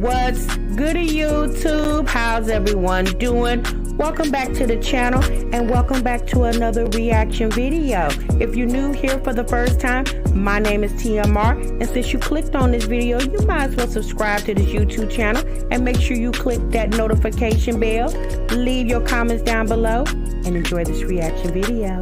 What's good, YouTube? How's everyone doing? Welcome back to the channel and welcome back to another reaction video. If you're new here for the first time, my name is TMR, and since you clicked on this video, you might as well subscribe to this YouTube channel and make sure you click that notification bell. Leave your comments down below and enjoy this reaction video.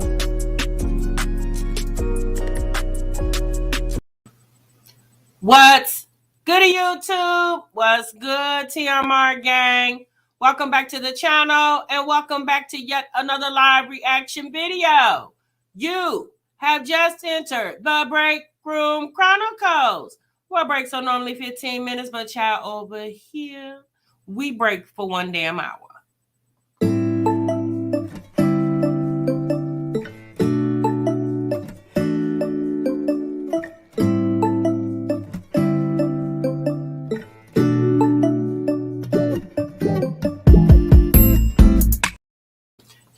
What's good, YouTube? What's good, TMR gang? Welcome back to the channel and welcome back to yet another live reaction video. You have just entered the Break Room Chronicles, where breaks are normally 15 minutes, but child, over here, we break for 1 damn hour.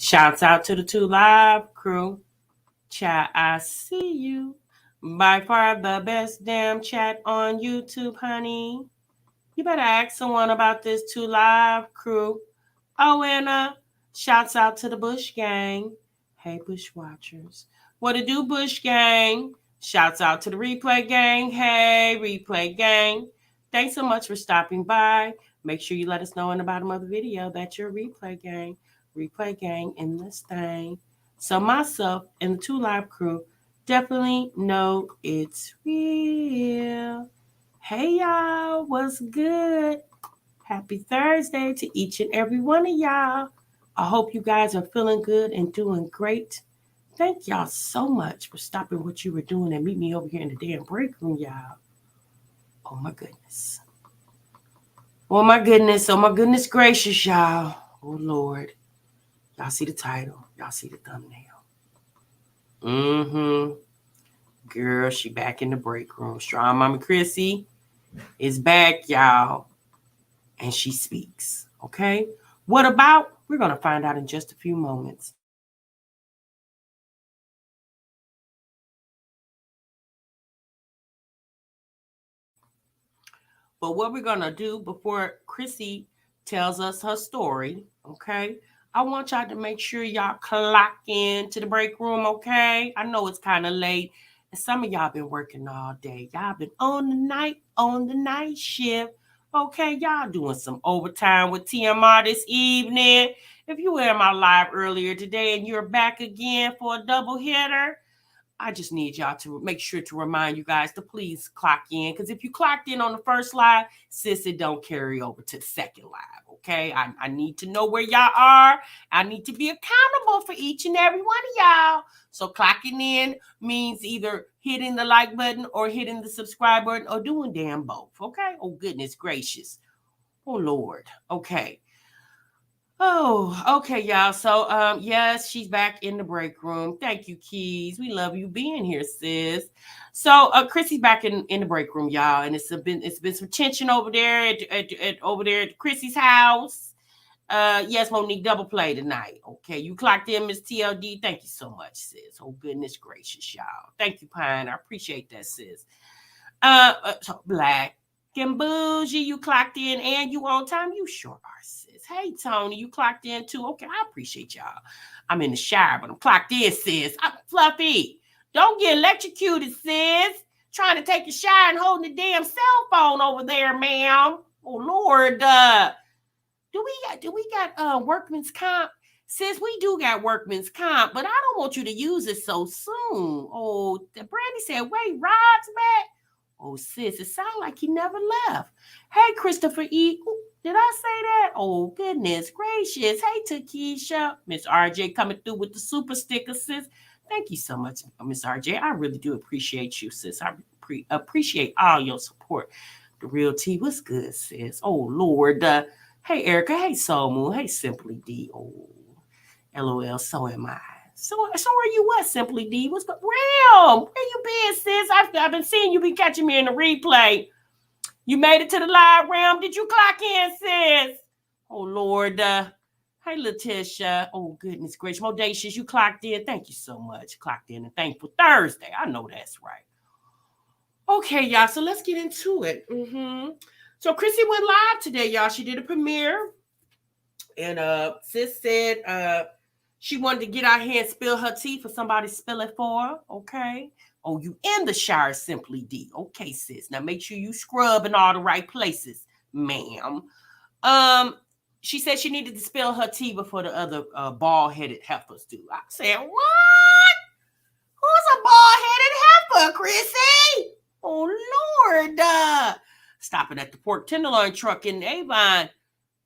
Shouts out to the 2 Live crew. Chat, I see you. By far the best damn chat on YouTube, honey. You better ask someone about this 2 Live crew. Oh, and shouts out to the Bush gang. Hey, Bush watchers. What it do, Bush gang? Shouts out to the Replay gang. Hey, Replay gang. Thanks so much for stopping by. Make sure you let us know in the bottom of the video that you're Replay gang. Replay gang in this thing. So myself and the 2 Live crew definitely know it's real. Hey y'all, what's good? Happy Thursday to each and every one of y'all. I hope you guys are feeling good and doing great. Thank y'all so much for stopping what you were doing and meet me over here in the damn break room, y'all. Oh my goodness. Oh my goodness. Oh my goodness gracious, y'all. Oh Lord. Y'all see the title. Y'all see the thumbnail. Girl, she back in the break room. StrongMommy Chrissy is back, y'all. And she speaks. Okay? What about? We're going to find out in just a few moments. But what we're going to do before Chrissy tells us her story, okay? I want y'all to make sure y'all clock in to the break room, okay? I know it's kind of late, and some of y'all been working all day. Y'all been on the night shift, okay? Y'all doing some overtime with TMR this evening. If you were in my live earlier today and you're back again for a double hitter, I just need y'all to make sure to remind you guys to please clock in. Because if you clocked in on the first live, sis, it don't carry over to the second live, okay? I need to know where y'all are. I need to be accountable for each and every one of y'all. So clocking in means either hitting the like button or hitting the subscribe button or doing damn both, okay? Oh, goodness gracious. Oh, Lord. Okay. Oh, okay, y'all. So, yes, she's back in the break room. Thank you, Keys. We love you being here, sis. So, Chrissy's back in the break room, y'all, and it's been some tension over there at Chrissy's house. Yes, Monique, double play tonight. Okay, you clocked in, Miss TLD. Thank you so much, sis. Oh, goodness gracious, y'all. Thank you, Pine. I appreciate that, sis. So Black and Bougie, you clocked in and you on time. You sure are, sis. Hey, Tony, you clocked in too. Okay, I appreciate y'all. I'm in the shower, but I'm clocked in, sis. I'm Fluffy. Don't get electrocuted, sis. Trying to take a shower and holding the damn cell phone over there, ma'am. Oh Lord, do we got workman's comp? Sis, we do got workman's comp, but I don't want you to use it so soon. Oh, Brandy said, wait, Rod's back. Oh, sis, it sounds like he never left. Hey, Christopher E. Ooh, did I say that? Oh, goodness gracious. Hey, Takesha. Miss RJ coming through with the super sticker, sis. Thank you so much, Miss RJ. I really do appreciate you, sis. I appreciate all your support. The Real T, what's good, sis? Oh, Lord. Hey, Erica. Hey, Soul Moon. Hey, Simply D. Oh, LOL, so am I. So are you what, Simply D? What's going on? Where you been, sis? I've been seeing you be catching me in the replay. You made it to the live realm. Did you clock in, sis? Oh, Lord. Hey, Letitia. Oh, goodness gracious. Modacious, you clocked in. Thank you so much. Clocked in and thankful Thursday. I know that's right. Okay, y'all. So let's get into it. So Chrissy went live today, y'all. She did a premiere. And sis said she wanted to get out here and spill her tea for somebody to spill it for her. Okay. Oh, you in the shower, Simply D. Okay, sis. Now make sure you scrub in all the right places, ma'am. She said she needed to spill her tea before the other bald-headed heifers do. I said, what? Who's a bald-headed heifer, Chrissy? Oh, Lord. Stopping at the pork tenderloin truck in Avon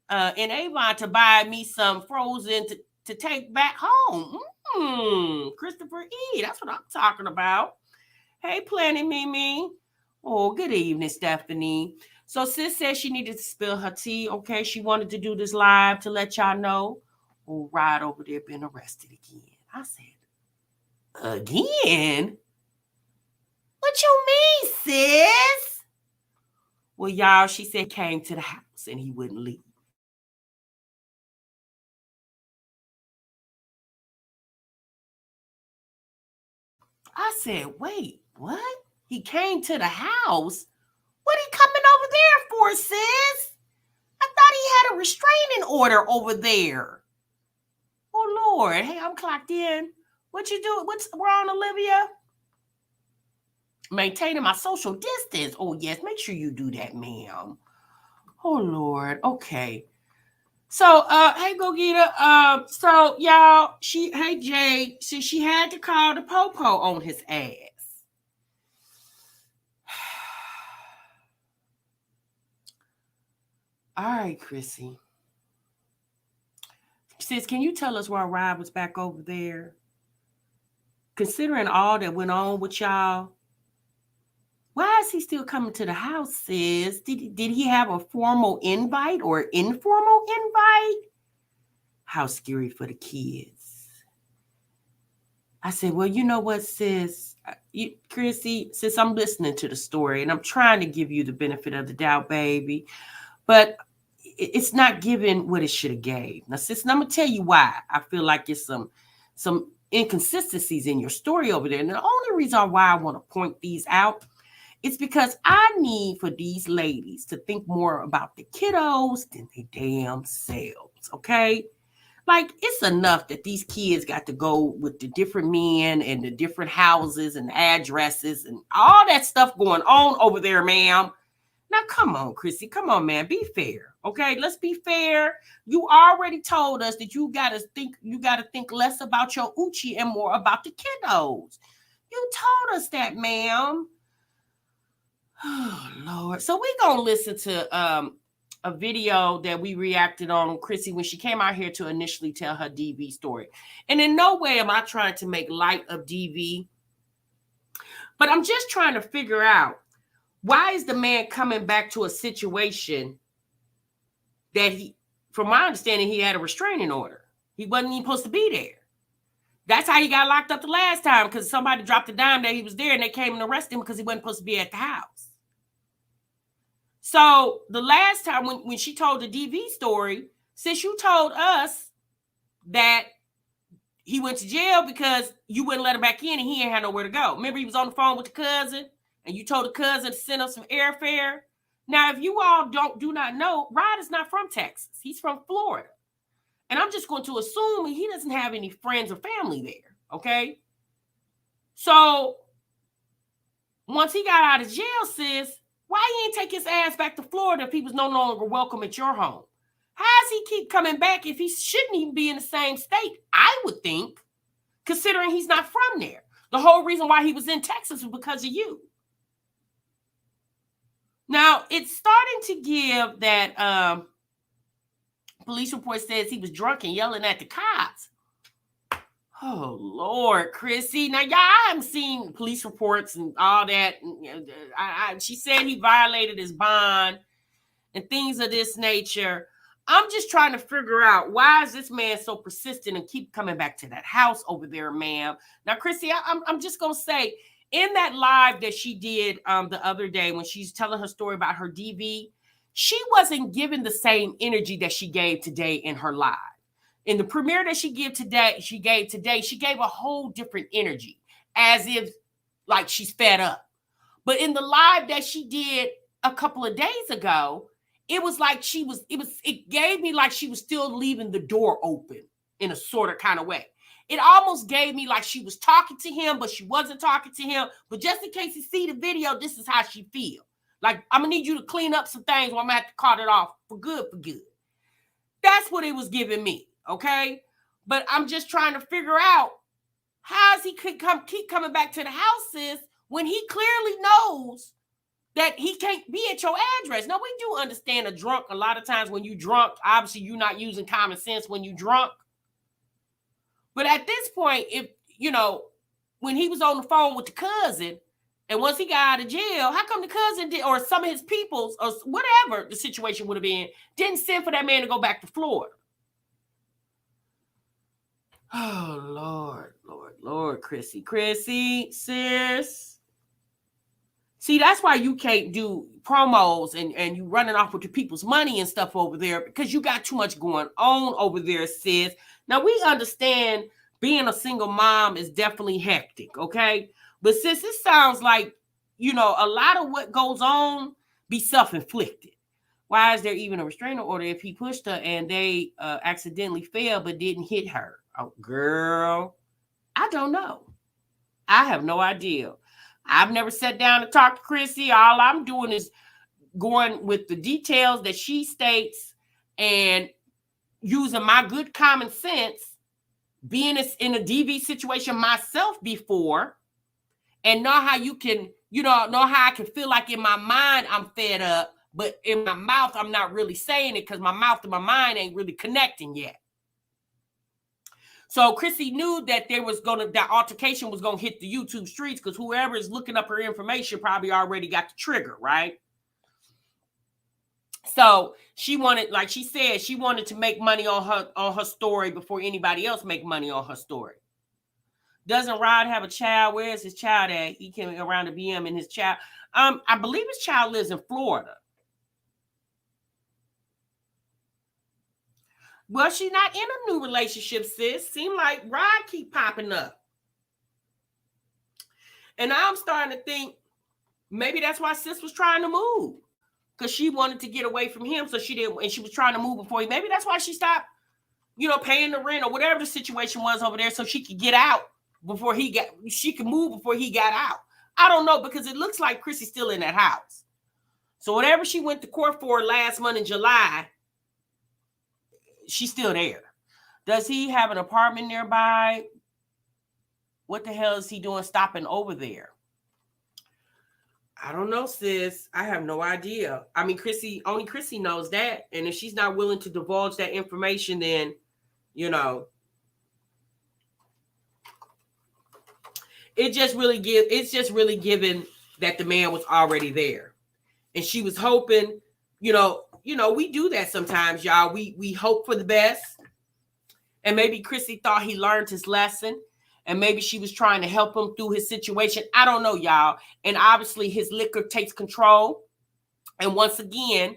to buy me some frozen to take back home. Christopher E. That's what I'm talking about. Hey, Planet Mimi. Oh, good evening, Stephanie. So sis said she needed to spill her tea. Okay, she wanted to do this live to let y'all know. Oh, Rod over there been arrested again. I said, again? What you mean, sis? Well, y'all, she said came to the house and he wouldn't leave. I said, wait, what? He came to the house? What he coming over there for, sis? I thought he had a restraining order over there. Oh, Lord. Hey, I'm clocked in. What you doing? What's wrong, Olivia? Maintaining my social distance. Oh, yes. Make sure you do that, ma'am. Oh, Lord. Okay. So, hey, Gogita. So, y'all, hey, Jay, so she had to call the popo on his ass. All right, Chrissy. Sis, can you tell us why Rob was back over there? Considering all that went on with y'all, why is he still coming to the house, sis? Did he have a formal invite or informal invite? How scary for the kids. I said, well, you know what, sis? Chrissy, sis, I'm listening to the story and I'm trying to give you the benefit of the doubt, baby. But it's not giving what it should have gave. Now, sis, I'm going to tell you why. I feel like it's some inconsistencies in your story over there. And the only reason why I want to point these out is because I need for these ladies to think more about the kiddos than they damn selves, okay? Like, it's enough that these kids got to go with the different men and the different houses and addresses and all that stuff going on over there, ma'am. Now, come on, Chrissy. Come on, man. Be fair. Okay, let's be fair. You already told us that you gotta think less about your Uchi and more about the kiddos. You told us that, ma'am. Oh, Lord. So we're gonna listen to a video that we reacted on Chrissy when she came out here to initially tell her DV story. And in no way am I trying to make light of DV, but I'm just trying to figure out, why is the man coming back to a situation that from my understanding, he had a restraining order? He wasn't even supposed to be there. That's how he got locked up the last time, because somebody dropped a dime that he was there and they came and arrested him because he wasn't supposed to be at the house. So the last time when she told the DV story, since you told us that he went to jail because you wouldn't let him back in and he ain't had nowhere to go. Remember, he was on the phone with the cousin? And you told the cousin to send us some airfare. Now, if you all do not know, Rod is not from Texas. He's from Florida. And I'm just going to assume he doesn't have any friends or family there, okay? So, once he got out of jail, sis, why he ain't take his ass back to Florida if he was no longer welcome at your home? How does he keep coming back if he shouldn't even be in the same state? I would think, considering he's not from there. The whole reason why he was in Texas was because of you. Now, it's starting to give that police report says he was drunk and yelling at the cops. Oh, Lord, Chrissy. Now, y'all, I haven't seen police reports and all that. She said he violated his bond and things of this nature. I'm just trying to figure out, why is this man so persistent and keep coming back to that house over there, ma'am? Now, Chrissy, I'm just going to say, in that live that she did the other day when she's telling her story about her DV, she wasn't given the same energy that she gave today in her live. In the premiere that she gave today, she gave a whole different energy, as if like she's fed up. But in the live that she did a couple of days ago, it was like it gave me like she was still leaving the door open in a sort of kind of way. It almost gave me like she was talking to him, but she wasn't talking to him. But just in case you see the video, this is how she feels. Like, I'm going to need you to clean up some things or I'm going to have to cut it off for good. That's what it was giving me, okay? But I'm just trying to figure out how he could keep coming back to the houses when he clearly knows that he can't be at your address. Now, we do understand a lot of times when you're drunk, obviously you're not using common sense when you're drunk. But at this point, if, when he was on the phone with the cousin, and once he got out of jail, how come the cousin or some of his peoples, or whatever the situation would have been, didn't send for that man to go back to Florida? Oh, Lord, Chrissy, sis. See, that's why you can't do promos and you running off with your people's money and stuff over there, because you got too much going on over there, sis. Now, we understand being a single mom is definitely hectic, okay? But sis, it sounds like, a lot of what goes on be self-inflicted. Why is there even a restraining order if he pushed her and they accidentally fell but didn't hit her? Oh, girl, I don't know. I have no idea. I've never sat down to talk to Chrissy. All I'm doing is going with the details that she states and using my good common sense, being in a DV situation myself before, and know how you can, know how I can feel like in my mind I'm fed up, but in my mouth I'm not really saying it because my mouth and my mind ain't really connecting yet. So Chrissy knew that that altercation was gonna hit the YouTube streets because whoever is looking up her information probably already got the trigger, right? So she wanted, like she said, she wanted to make money on her story before anybody else make money on her story. Doesn't Rod have a child? Where is his child at? He came around the BM and his child. I believe his child lives in Florida. Well, she's not in a new relationship, sis. Seem like Rod keep popping up. And now I'm starting to think maybe that's why sis was trying to move. Because she wanted to get away from him, so she didn't, and she was trying to move before he. Maybe that's why she stopped, paying the rent or whatever the situation was over there, so she could get out before she could move before he got out. I don't know, because it looks like Chrissy's still in that house. So whatever she went to court for last month in July, she's still there. Does he have an apartment nearby? What the hell is he doing stopping over there? I don't know, sis. I have no idea. I mean, only Chrissy knows that. And if she's not willing to divulge that information, then, it's just really given that the man was already there. And she was hoping, we do that sometimes, y'all. We hope for the best. And maybe Chrissy thought he learned his lesson. And maybe she was trying to help him through his situation. I don't know, y'all. And obviously his liquor takes control. And once again,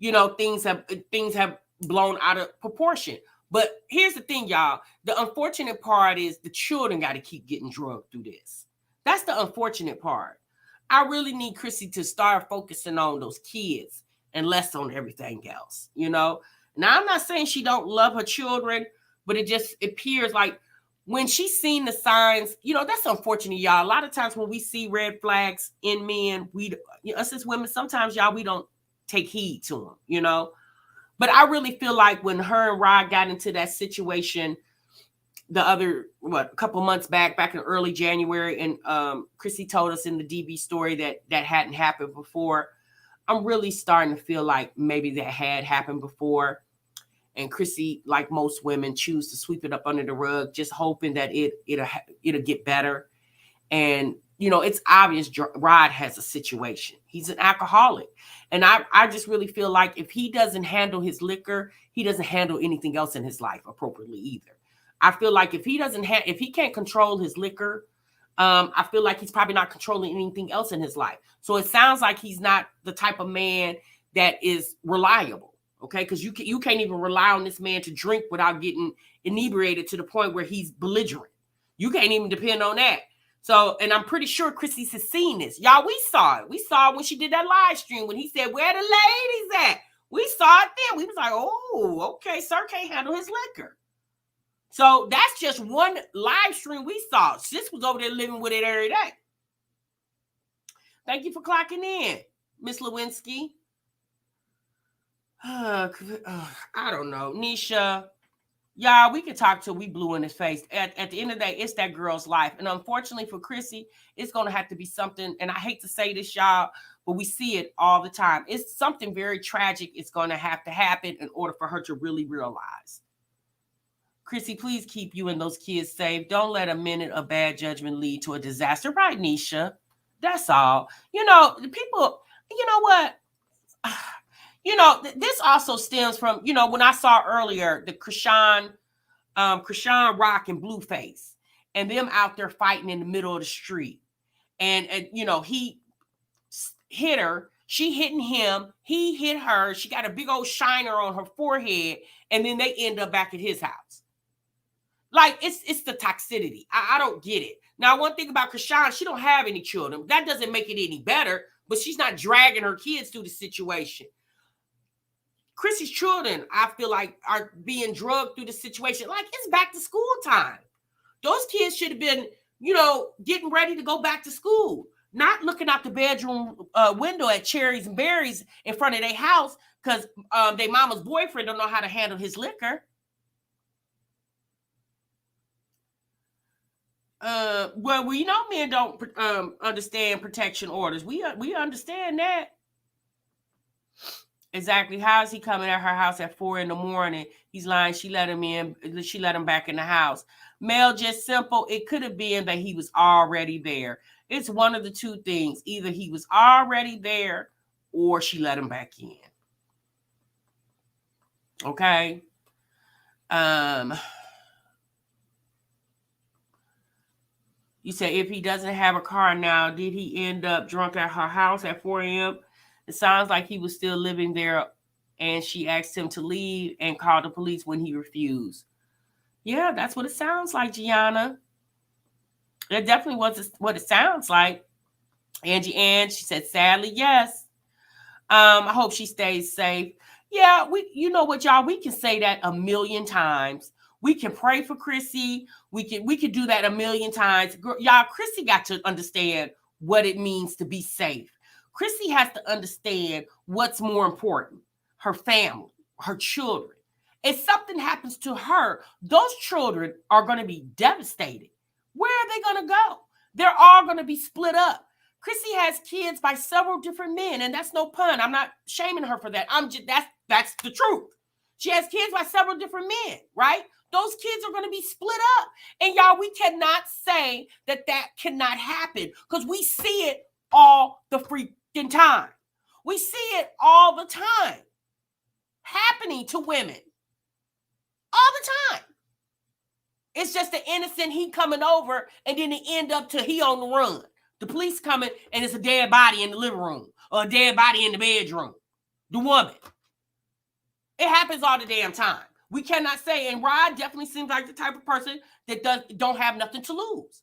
things have blown out of proportion. But here's the thing, y'all. The unfortunate part is the children got to keep getting drugged through this. That's the unfortunate part. I really need Chrissy to start focusing on those kids and less on everything else, Now, I'm not saying she don't love her children, but it just appears like when she's seen the signs, that's unfortunate, y'all. A lot of times when we see red flags in men, us as women, sometimes, y'all, we don't take heed to them, But I really feel like when her and Rod got into that situation a couple months back in early January, and Chrissy told us in the DV story that hadn't happened before. I'm really starting to feel like maybe that had happened before. And Chrissy, like most women, choose to sweep it up under the rug, just hoping that it'll get better. And, it's obvious Rod has a situation. He's an alcoholic. And I just really feel like if he doesn't handle his liquor, he doesn't handle anything else in his life appropriately either. I feel like if he can't control his liquor, I feel like he's probably not controlling anything else in his life. So it sounds like he's not the type of man that is reliable. Okay, because you can't even rely on this man to drink without getting inebriated to the point where he's belligerent. You can't even depend on that. So, and I'm pretty sure Chrissy has seen this. Y'all, we saw it. We saw it when she did that live stream when he said, where the ladies at? We saw it then. We was like, oh, okay, sir can't handle his liquor. So that's just one live stream we saw. Sis was over there living with it every day. Thank you for clocking in, Miss Lewinsky. I don't know. Nisha, y'all, we could talk till we blue in his face. At the end of the day, it's that girl's life. And unfortunately for Chrissy, it's going to have to be something, and I hate to say this, y'all, but we see it all the time. It's something very tragic. It's going to have to happen in order for her to really realize. Chrissy, please keep you and those kids safe. Don't let a minute of bad judgment lead to a disaster. Right, Nisha? That's all. You know, the people, you know what? You know, this also stems from, you know, when I saw earlier the Krishan Rock and Blueface and them out there fighting in the middle of the street. And you know, he hit her. She hitting him. He hit her. She got a big old shiner on her forehead. And then they end up back at his house. Like, it's the toxicity. I don't get it. Now, one thing about Krishan, she don't have any children. That doesn't make it any better, but she's not dragging her kids through the situation. Chrissy's children, I feel like, are being drugged through the situation. Like, it's back to school time. Those kids should have been, you know, getting ready to go back to school, not looking out the bedroom window at cherries and berries in front of their house because their mama's boyfriend don't know how to handle his liquor. Well, we know men don't understand protection orders. We understand that. Exactly. How is he coming at her house at 4 a.m? He's lying. She let him in. She let him back in the house. Mel, just simple. It could have been that he was already there. It's one of the two things. Either he was already there or she let him back in. Okay. You said if he doesn't have a car now, did he end up drunk at her house at 4 a.m? It sounds like he was still living there and she asked him to leave and called the police when he refused. Yeah, that's what it sounds like, Gianna. It definitely was what it sounds like. Angie Ann, she said, sadly, yes. I hope she stays safe. Yeah, you know what, y'all? We can say that a million times. We can pray for Chrissy. We can do that a million times. Y'all, Chrissy got to understand what it means to be safe. Chrissy has to understand what's more important, her family, her children. If something happens to her, those children are going to be devastated. Where are they going to go? They're all going to be split up. Chrissy has kids by several different men, and that's no pun. I'm not shaming her for that. That's the truth. She has kids by several different men, right? Those kids are going to be split up. And y'all, we cannot say that cannot happen because we see it all the freaking time. We see it all the time happening to women. All the time. It's just the innocent he coming over and then it end up to he on the run. The police coming and it's a dead body in the living room or a dead body in the bedroom. The woman. It happens all the damn time. We cannot say, and Rod definitely seems like the type of person that don't have nothing to lose.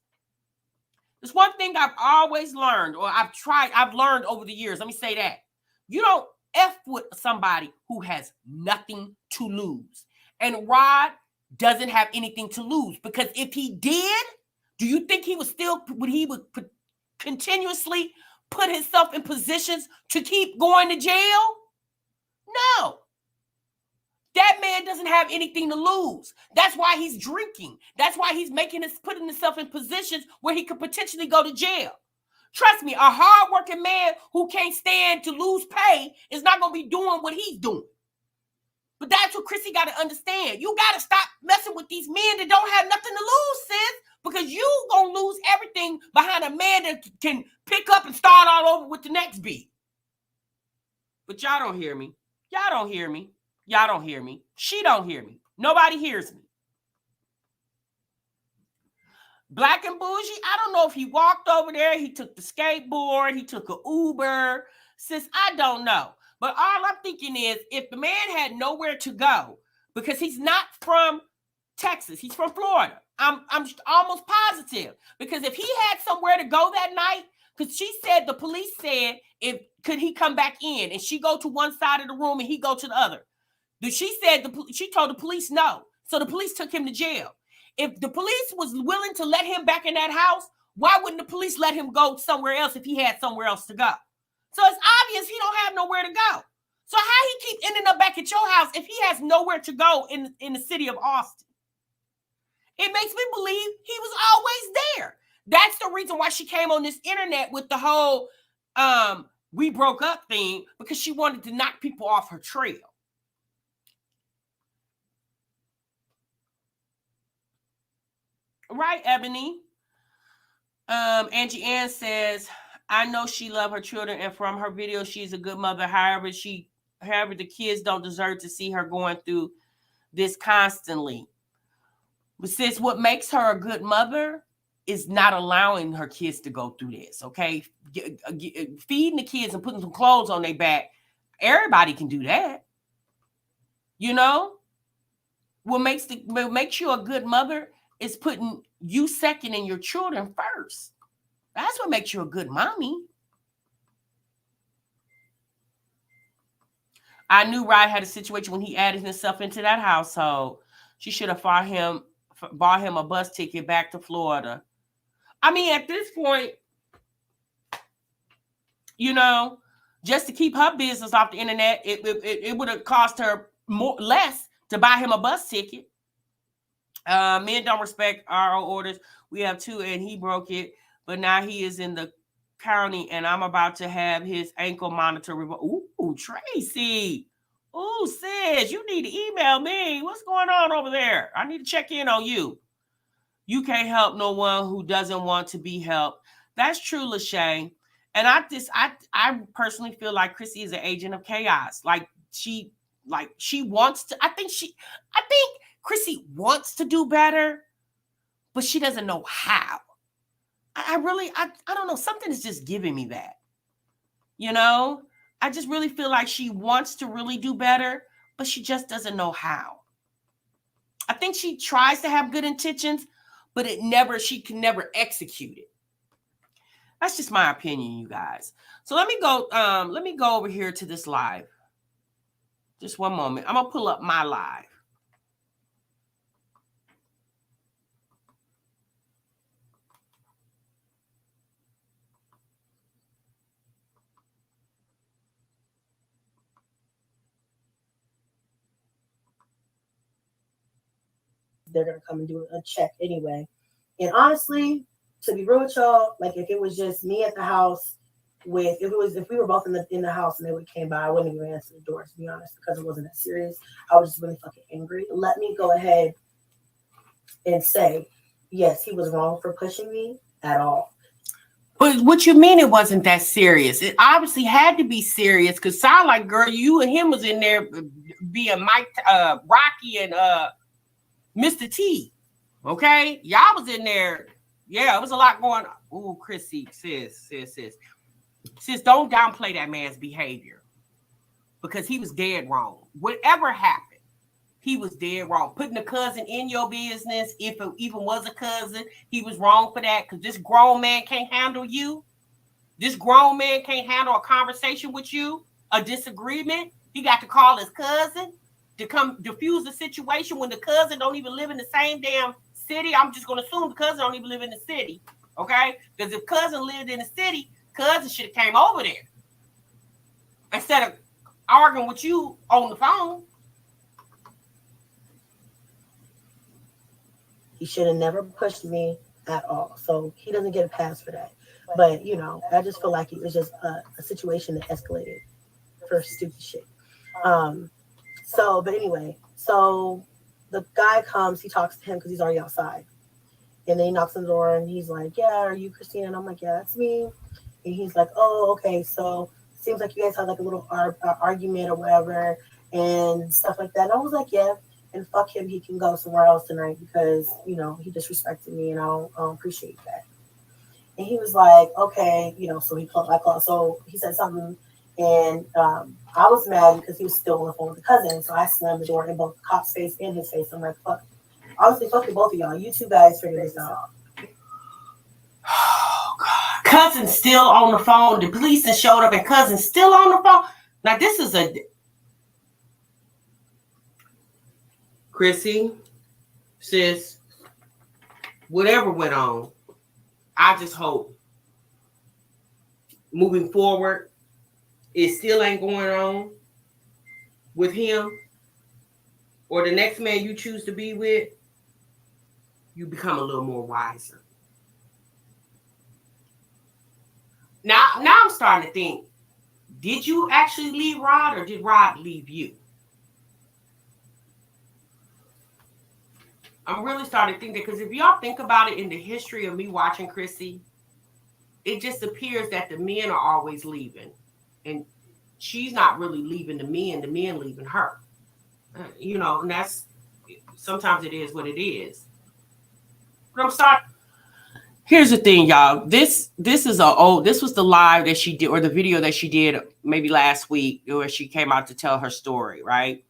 There's one thing I've always learned, or I've learned over the years. Let me say that. You don't F with somebody who has nothing to lose. And Rod doesn't have anything to lose because if he did, do you think he would continuously put himself in positions to keep going to jail? No. That man doesn't have anything to lose. That's why he's drinking. That's why he's putting himself in positions where he could potentially go to jail. Trust me, a hardworking man who can't stand to lose pay is not going to be doing what he's doing. But that's what Chrissy got to understand. You got to stop messing with these men that don't have nothing to lose, sis, because you going to lose everything behind a man that can pick up and start all over with the next beat. But y'all don't hear me. Y'all don't hear me. Y'all don't hear me. She don't hear me. Nobody hears me. Black and Bougie, I don't know if he walked over there, he took the skateboard, he took an Uber. Sis, I don't know. But all I'm thinking is if the man had nowhere to go, because he's not from Texas. He's from Florida. I'm almost positive, because if he had somewhere to go that night, because she said the police said could he come back in, and she go to one side of the room and he go to the other. She told the police no, so the police took him to jail. If the police was willing to let him back in that house, why wouldn't the police let him go somewhere else if he had somewhere else to go? So it's obvious he don't have nowhere to go. So how he keep ending up back at your house if he has nowhere to go in the city of Austin? It makes me believe he was always there. That's the reason why she came on this internet with the whole we broke up thing, because she wanted to knock people off her trail. Right, Ebony? Angie Ann says, I know she loves her children, and from her video, she's a good mother. However, the kids don't deserve to see her going through this constantly. But sis, what makes her a good mother is not allowing her kids to go through this, okay? Feeding the kids and putting some clothes on their back, everybody can do that. You know? What makes you a good mother is putting you second and your children first. That's what makes you a good mommy. I knew Ryan had a situation when he added himself into that household. She should have bought him a bus ticket back to Florida. I mean, at this point, you know, just to keep her business off the internet, it would have cost her less to buy him a bus ticket. Men don't respect our orders. We have 2, and he broke it, but now he is in the county, and I'm about to have his ankle monitor revoked. Ooh, Tracy. Ooh, sis, you need to email me. What's going on over there? I need to check in on you. You can't help no one who doesn't want to be helped. That's true, Lachey. And I personally feel like Chrissy is an agent of chaos. She wants to. I think Chrissy wants to do better, but she doesn't know how. I don't know. Something is just giving me that. You know, I just really feel like she wants to really do better, but she just doesn't know how. I think she tries to have good intentions, but she can never execute it. That's just my opinion, you guys. So let me go over here to this live. Just one moment. I'm going to pull up my live. They're going to come and do a check anyway. And honestly, to be real with y'all, like if it was just me at the house if we were both in the house and they would came by, I wouldn't even answer the door, to be honest, because it wasn't that serious. I was just really fucking angry. Let me go ahead and say, yes, he was wrong for pushing me at all. But what you mean it wasn't that serious? It obviously had to be serious, because sound like, girl, you and him was in there being Mike, Rocky, and Mr. T. Okay? Y'all was in there. Yeah, it was a lot going on. Ooh, Chrissy, sis, don't downplay that man's behavior, because he was dead wrong. Whatever happened, he was dead wrong. Putting a cousin in your business, if it even was a cousin, he was wrong for that, because this grown man can't handle you. This grown man can't handle a conversation with you, a disagreement. He got to call his cousin to come diffuse the situation when the cousin don't even live in the same damn city. I'm just going to assume the cousin don't even live in the city, okay? Because if cousin lived in the city, cousin should have came over there instead of arguing with you on the phone. He should have never pushed me at all. So he doesn't get a pass for that. But, you know, I just feel like it was just a situation that escalated for stupid shit. But anyway, so the guy comes, he talks to him because he's already outside. And then he knocks on the door and he's like, yeah, are you Christina? And I'm like, yeah, that's me. And he's like, oh, okay. So it seems like you guys had like a little argument or whatever and stuff like that. And I was like, yeah. And fuck him, he can go somewhere else tonight because, you know, he disrespected me and I don't appreciate that. And he was like, okay, you know, so he called. So he said something, and I was mad because he was still on the phone with the cousin. So I slammed the door in both the cop's face and his face. I'm like, fuck, Honestly, fuck you, both of y'all. You two guys figure this out. Oh, God. Cousin's still on the phone. The police have showed up and cousin's still on the phone. Now, this is a... Chrissy, sis, whatever went on, I just hope moving forward, it still ain't going on with him or the next man you choose to be with, you become a little more wiser. Now I'm starting to think, did you actually leave Rod or did Rod leave you? I'm really starting to think that, because if y'all think about it, in the history of me watching Chrissy, it just appears that the men are always leaving. And she's not really leaving the men leaving her. You know, and that's, sometimes it is what it is. But I'm sorry. Here's the thing, y'all. This was the live that she did, or the video that she did maybe last week, where she came out to tell her story, right?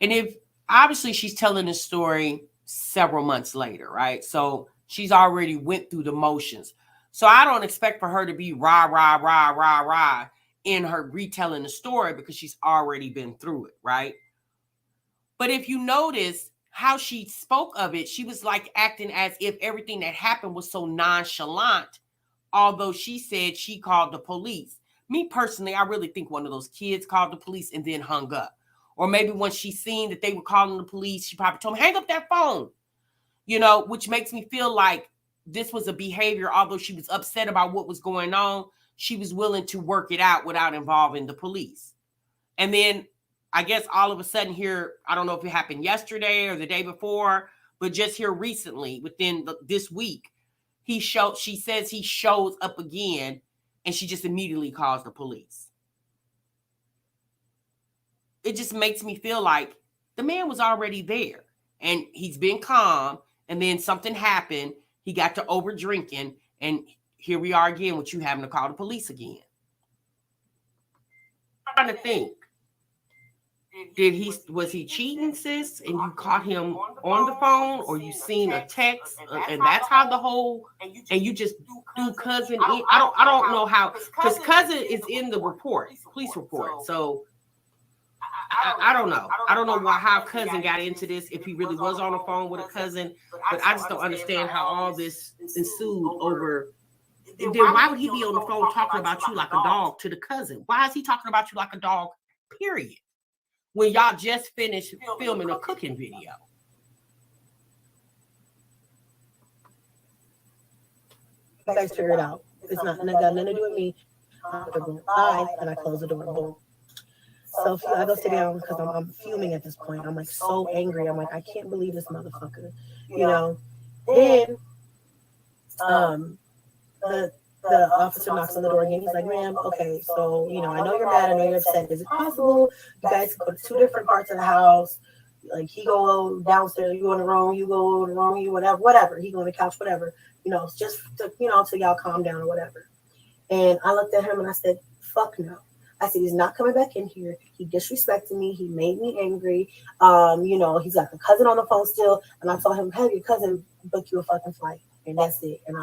And if obviously she's telling this story several months later, right? So she's already went through the motions. So I don't expect for her to be rah in her retelling the story, because she's already been through it, right? But if you notice how she spoke of it, she was like acting as if everything that happened was so nonchalant, although she said she called the police. Me personally, I really think one of those kids called the police and then hung up. Or maybe when she seen that they were calling the police, she probably told them, hang up that phone. You know, which makes me feel like this was a behavior, although she was upset about what was going on, she was willing to work it out without involving the police. And then I guess all of a sudden here, I don't know if it happened yesterday or the day before, but just here recently, within this week, she says he shows up again, and she just immediately calls the police. It just makes me feel like the man was already there, and he's been calm, and then something happened. He got to over drinking, and here we are again with you having to call the police again. I'm trying to think. Was he cheating, sis, and you caught him on the phone, or you seen a text, and that's how the whole, and you just do cousin in? I don't know how, because cousin is in the report, police report. So I don't know. I don't know how cousin got into this, if he really was on the phone with a cousin, but I just don't understand how all this ensued over. Then why would he be on the phone talking about you like a dog to the cousin? Why is he talking about you like a dog, period, when y'all just finished filming a cooking video? You guys figure it out. It's not got nothing to do with me. Bye, and I close the door. Boom. So I go sit down because I'm fuming at this point. I'm like so angry. I'm like, I can't believe this motherfucker. You know. Then the officer knocks on the door again. He's like, ma'am, okay, so, you know, I know you're mad. I know you're upset. Is it possible you guys go to two different parts of the house? Like, he go downstairs, you go in the room, you go in the room, you whatever. He go on the couch, whatever. You know, just to, you know, till y'all calm down or whatever. And I looked at him and I said, fuck no. I said, he's not coming back in here. He disrespected me. He made me angry. You know, he's got the cousin on the phone still. And I told him, have your cousin book you a fucking flight. And that's it. And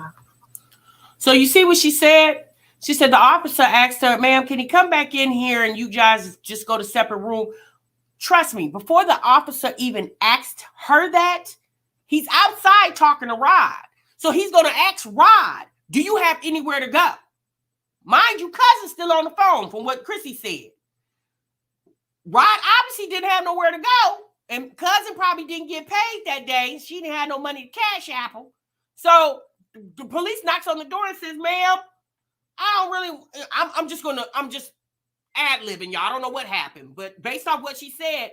So you see what she said? She said the officer asked her, ma'am, can he come back in here and you guys just go to separate room? Trust me, before the officer even asked her that, he's outside talking to Rod. So he's going to ask Rod, do you have anywhere to go? Mind you, cousin's still on the phone from what Chrissy said. Rod obviously didn't have nowhere to go. And cousin probably didn't get paid that day. She didn't have no money to cash Apple. So the police knocks on the door and says, ma'am, I'm just ad-libbing, y'all. I don't know what happened. But based off what she said,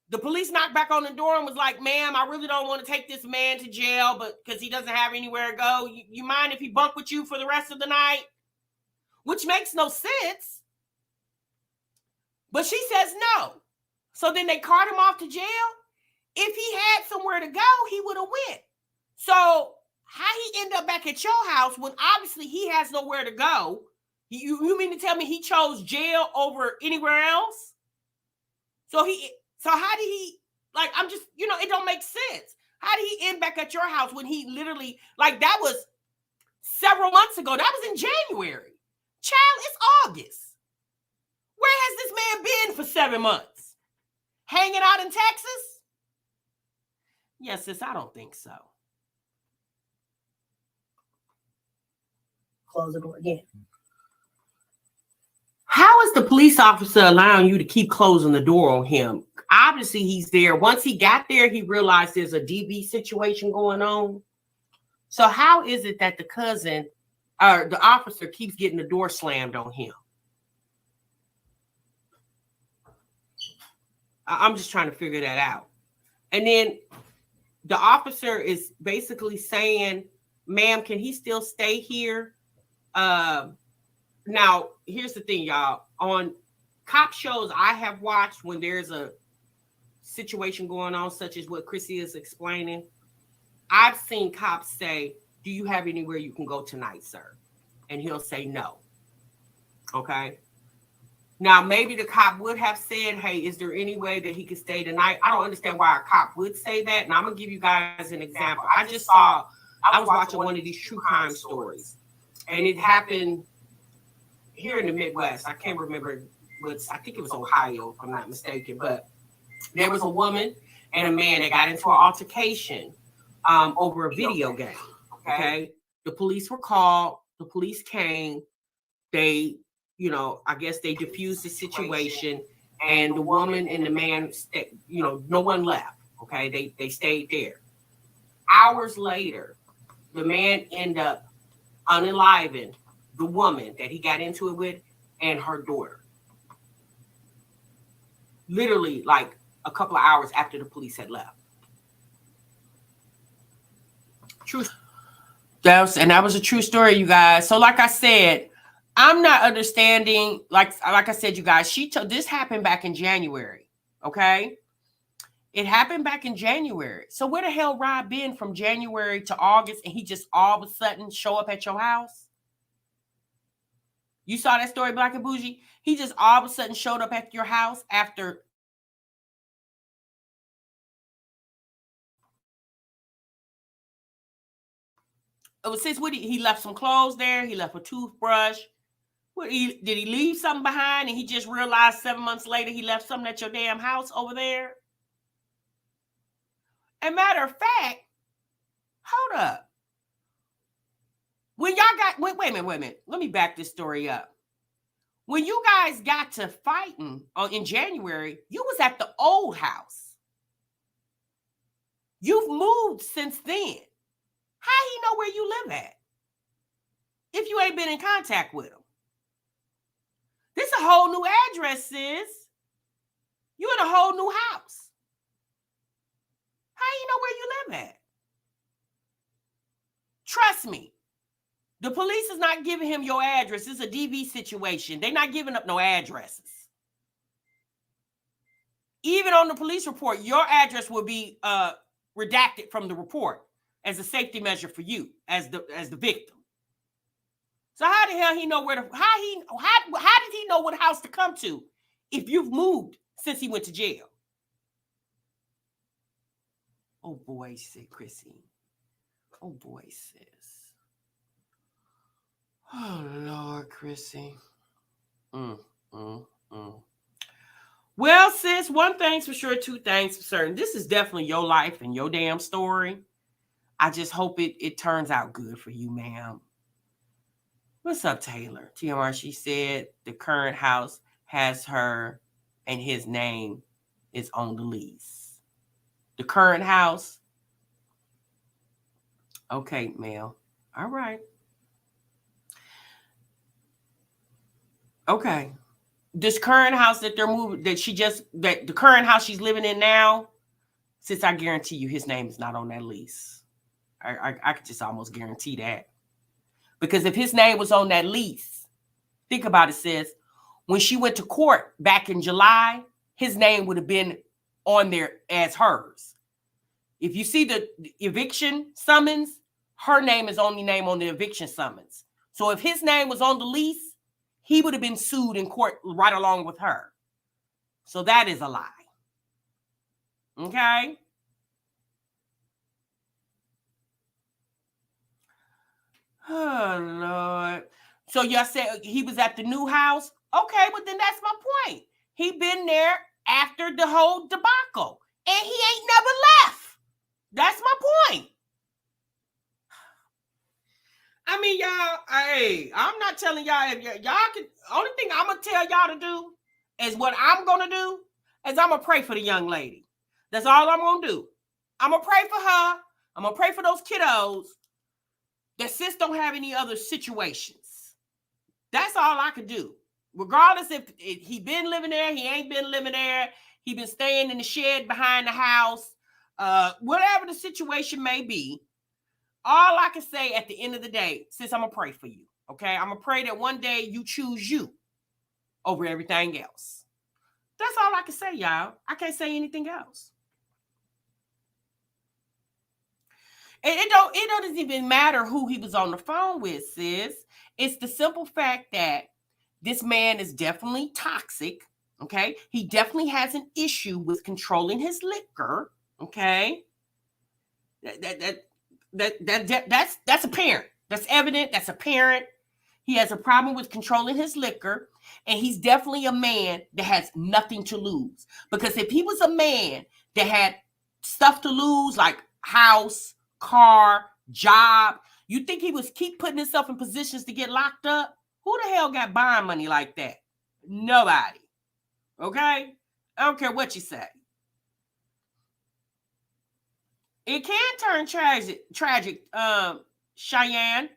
the police knocked back on the door and was like, ma'am, I really don't want to take this man to jail, but because he doesn't have anywhere to go. You mind if he bunk with you for the rest of the night? Which makes no sense. But she says no. So then they carted him off to jail. If he had somewhere to go, he would have went. So how he end up back at your house when obviously he has nowhere to go? You mean to tell me he chose jail over anywhere else? So how did he, like, I'm just, you know, it don't make sense. How did he end back at your house when he literally, like, that was several months ago? That was in January. Child, it's August. Where has this man been for 7 months? Hanging out in Texas? Yes, sis, I don't think so. Close the door again. How is the police officer allowing you to keep closing the door on him? Obviously, he's there. Once he got there, he realized there's a DV situation going on. So how is it that the cousin or the officer keeps getting the door slammed on him? I'm just trying to figure that out. And then the officer is basically saying, ma'am, can he still stay here? Now, here's the thing, y'all. On cop shows I have watched, when there's a situation going on, such as what Chrissy is explaining, I've seen cops say, do you have anywhere you can go tonight, sir? And he'll say no. Okay. Now, maybe the cop would have said, hey, is there any way that he could stay tonight? I don't understand why a cop would say that. And I'm going to give you guys an example. I was watching one of these true crime stories, and it happened here in the Midwest. I can't remember I think it was Ohio, if I'm not mistaken, but there was a woman and a man that got into an altercation over a video game. Okay. The police were called. The police came. They, I guess they diffused the situation, and the woman and the man, no one left. Okay. They stayed there. Hours later, the man ended up unaliving the woman that he got into it with and her daughter. Literally like a couple of hours after the police had left. True. That was a true story, you guys. So like I said, I'm not understanding, like I said, you guys, this happened back in January. Okay. It happened back in January. So where the hell Rob been from January to August, and he just all of a sudden show up at your house? You saw that story, Black and Bougie? He just all of a sudden showed up at your house after. Since he left some clothes there. He left a toothbrush. Did he leave something behind, and he just realized 7 months later he left something at your damn house over there? And matter of fact, hold up. When y'all got, wait a minute. Let me back this story up. When you guys got to fighting in January, you was at the old house. You've moved since then. How he know where you live at if you ain't been in contact with him? This is a whole new address, sis. You in a whole new house. How you know where you live at? Trust me. The police is not giving him your address. It's a DV situation. They're not giving up no addresses. Even on the police report, your address will be redacted from the report as a safety measure for you as the victim. So how the hell he know how did he know what house to come to if you've moved since he went to jail? Oh boy, said Chrissy. Oh boy, sis. Oh Lord, Chrissy. Well, sis, one thing's for sure, two things for certain. This is definitely your life and your damn story. I just hope it turns out good for you, ma'am. What's up, Taylor? TMR, she said the current house has her and his name is on the lease. The current house? Okay, Mel. All right. Okay. This current house that they're moving, that the current house she's living in now, since I guarantee you his name is not on that lease. I could just almost guarantee that. Because if his name was on that lease, think about it, sis. When she went to court back in July, his name would have been on there as hers. If you see the eviction summons, her name is only name on the eviction summons. So if his name was on the lease, he would have been sued in court right along with her. So that is a lie. Okay? Oh, Lord. So y'all said he was at the new house? Okay, but then that's my point. He been there after the whole debacle, and he ain't never left. That's my point. I mean, y'all, hey, I'm not telling y'all if y'all can. Only thing I'm gonna tell y'all to do is what I'm gonna do is I'm gonna pray for the young lady. That's all I'm gonna do. I'm gonna pray for her. I'm gonna pray for those kiddos that sis don't have any other situations. That's all I could do. Regardless if he been living there, he ain't been living there, he been staying in the shed behind the house, whatever the situation may be. All I can say at the end of the day, sis, I'm gonna pray for you. Okay, I'm gonna pray that one day you choose you over everything else. That's all I can say, y'all. I can't say anything else. And it doesn't even matter who he was on the phone with, sis. It's the simple fact that this man is definitely toxic. Okay, he definitely has an issue with controlling his liquor. Okay, that's apparent. That's evident. That's apparent. He has a problem with controlling his liquor, and he's definitely a man that has nothing to lose. Because if he was a man that had stuff to lose, like house, car, job, you think he was keep putting himself in positions to get locked up? Who the hell got bond money like that? Nobody. Okay? I don't care what you say. It can turn tragic, Cheyenne.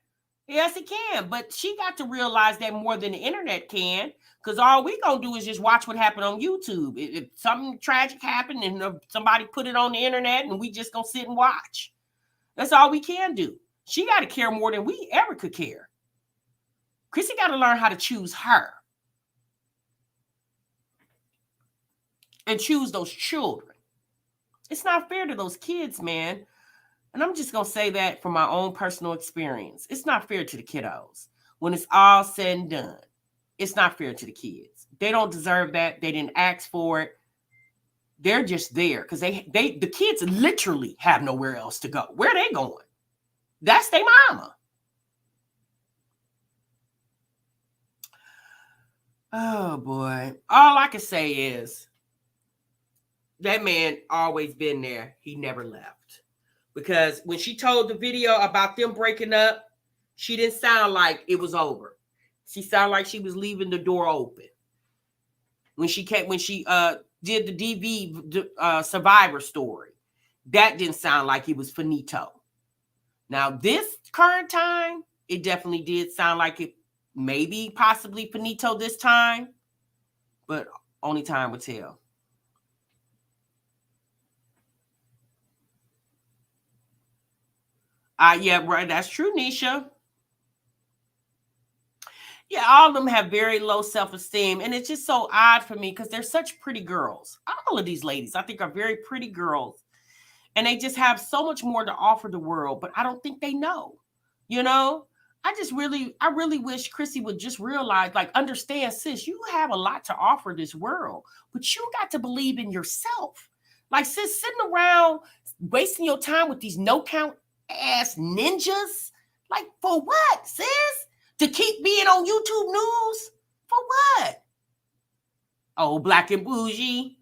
Yes, it can. But she got to realize that more than the internet can. Because all we gonna do is just watch what happened on YouTube. If something tragic happened and somebody put it on the internet and we just gonna sit and watch. That's all we can do. She got to care more than we ever could care. Chrissy got to learn how to choose her. And choose those children. It's not fair to those kids, man. And I'm just going to say that from my own personal experience. It's not fair to the kiddos. When it's all said and done, it's not fair to the kids. They don't deserve that. They didn't ask for it. They're just there because the kids literally have nowhere else to go. Where are they going? That's their mama. Oh, boy. All I can say is that man always been there. He never left. Because when she told the video about them breaking up, she didn't sound like it was over. She sounded like she was leaving the door open. When she did the DV Survivor story, that didn't sound like it was finito. Now, this current time, it definitely did sound like it maybe possibly finito this time, but only time will tell. Yeah, right. That's true, Nisha. Yeah, all of them have very low self-esteem. And it's just so odd for me because they're such pretty girls. All of these ladies, I think, are very pretty girls. And they just have so much more to offer the world, but I don't think they know. You know, I really wish Chrissy would just realize, like, understand, sis, you have a lot to offer this world, but you got to believe in yourself. Like, sis, sitting around wasting your time with these no-count ass ninjas, like, for what, sis? To keep being on YouTube news? For what? Oh, black and bougie.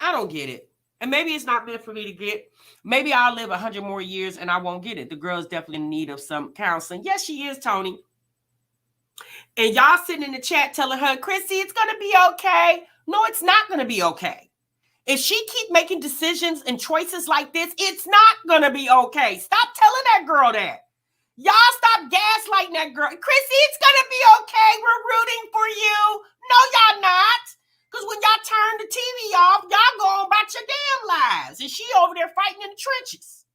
I don't get it. And maybe it's not meant for me to get. Maybe I'll live 100 more years and I won't get it. The girl's definitely in need of some counseling. Yes, she is, Tony. And y'all sitting in the chat telling her, Chrissy, it's going to be okay. No, it's not going to be okay. If she keep making decisions and choices like this, it's not going to be okay. Stop telling that girl that. Y'all stop gaslighting that girl. Chrissy, it's going to be okay. We're rooting for you. No, y'all not. Because when y'all turn the TV off, y'all go on about your damn lives. And she over there fighting in the trenches.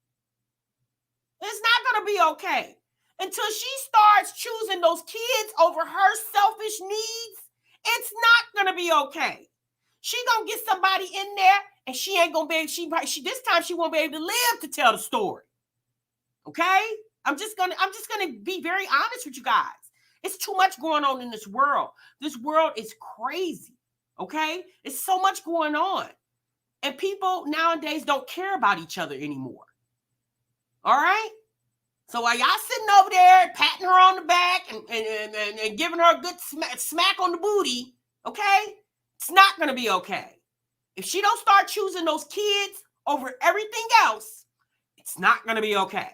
It's not going to be okay. Until she starts choosing those kids over her selfish needs, it's not going to be okay. She going to get somebody in there and she ain't going to be able, this time she won't be able to live to tell the story. Okay? I'm just gonna be very honest with you guys. It's too much going on in this world. This world is crazy. Okay? It's so much going on. And people nowadays don't care about each other anymore. All right? So while y'all sitting over there patting her on the back and giving her a good smack on the booty, okay, it's not going to be okay. If she don't start choosing those kids over everything else, it's not going to be okay.